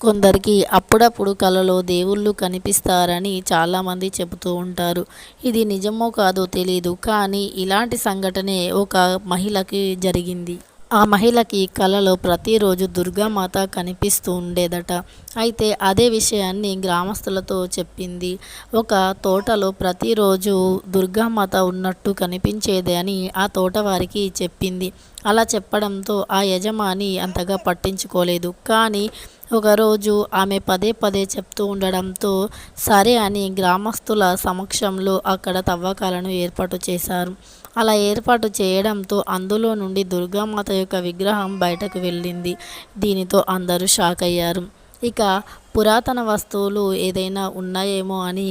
కొందరికి అప్పుడప్పుడు కలలో దేవుళ్ళు కనిపిస్తారని చాలామంది చెబుతూ ఉంటారు. ఇది నిజమో కాదో తెలీదు. కానీ ఇలాంటి సంఘటనే ఒక మహిళకి జరిగింది. ఆ మహిళకి కలలో ప్రతిరోజు దుర్గామాత కనిపిస్తూ ఉండేదట. అయితే అదే విషయాన్ని గ్రామస్తులతో చెప్పింది. ఒక తోటలో ప్రతిరోజు దుర్గామాత ఉన్నట్టు కనిపించేది అని ఆ తోట వారికి చెప్పింది. అలా చెప్పడంతో ఆ యజమాని అంతగా పట్టించుకోలేదు. కానీ ఒకరోజు ఆమె పదే పదే చెప్తూ ఉండడంతో సరే అని గ్రామస్తుల సమక్షంలో అక్కడ తవ్వకాలను ఏర్పాటు చేశారు. అలా ఏర్పాటు చేయడంతో అందులో నుండి దుర్గామాత యొక్క విగ్రహం బయటకు వెళ్ళింది. దీనితో అందరూ షాక్ అయ్యారు. ఇక పురాతన వస్తువులు ఏదైనా ఉన్నాయేమో అని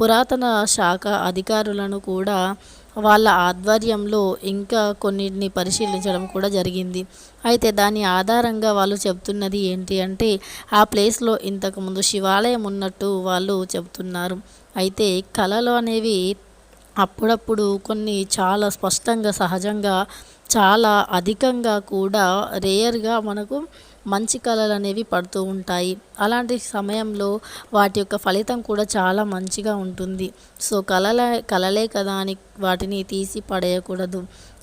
పురాతన శాఖ అధికారులను కూడా వాళ్ళ ఆధ్వర్యంలో ఇంకా కొన్నిటిని పరిశీలించడం కూడా జరిగింది. అయితే దాని ఆధారంగా వాళ్ళు చెప్తున్నది ఏంటి అంటే ఆ ప్లేస్లో ఇంతకుముందు శివాలయం ఉన్నట్టు వాళ్ళు చెబుతున్నారు. అయితే కళలు అనేవి అప్పుడప్పుడు కొన్ని చాలా స్పష్టంగా, సహజంగా, చాలా అధికంగా కూడా రేర్‌గా మనకు మంచి కలలు అనేవి పడుతూ ఉంటాయి. అలాంటి సమయంలో వాటి యొక్క ఫలితం కూడా చాలా మంచిగా ఉంటుంది. సో, కలలే కదా అని వాటిని తీసి పడేయకూడదు.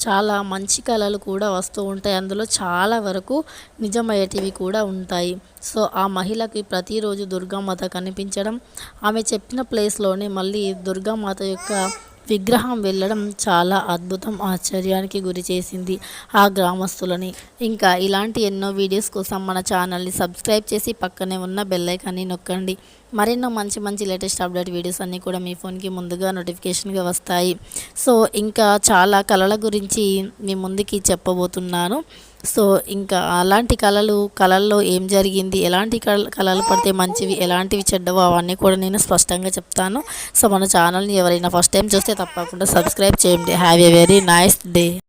చాలా మంచి కలలు కూడా వస్తూ ఉంటాయి. అందులో చాలా వరకు నిజమయ్యేటివి కూడా ఉంటాయి. సో, ఆ మహిళకి ప్రతిరోజు దుర్గామాత కనిపించడం, ఆమె చెప్పిన ప్లేస్‌లోనే మళ్ళీ దుర్గామాత యొక్క విగ్రహం వెళ్ళడం చాలా అద్భుతం, ఆశ్చర్యానికి గురి చేసింది ఆ గ్రామస్తులని. ఇంకా ఇలాంటి ఎన్నో వీడియోస్ కోసం మన ఛానల్ని సబ్స్క్రైబ్ చేసి పక్కనే ఉన్న బెల్ ఐకాన్ని నొక్కండి. మరెన్నో మంచి మంచి లేటెస్ట్ అప్డేట్ వీడియోస్ అన్నీ కూడా మీ ఫోన్కి ముందుగా నోటిఫికేషన్గా వస్తాయి. సో, ఇంకా చాలా కళల గురించి మీ ముందుకి చెప్పబోతున్నాను. సో, ఇంకా అలాంటి కళల్లో ఏం జరిగింది, ఎలాంటి కళలు పడితే మంచివి, ఎలాంటివి చెడ్డవో అవన్నీ కూడా నేను స్పష్టంగా చెప్తాను. సో, మన ఛానల్ని ఎవరైనా ఫస్ట్ టైం చూస్తే తప్పకుండా సబ్స్క్రైబ్ చేయండి. Have a very nice day.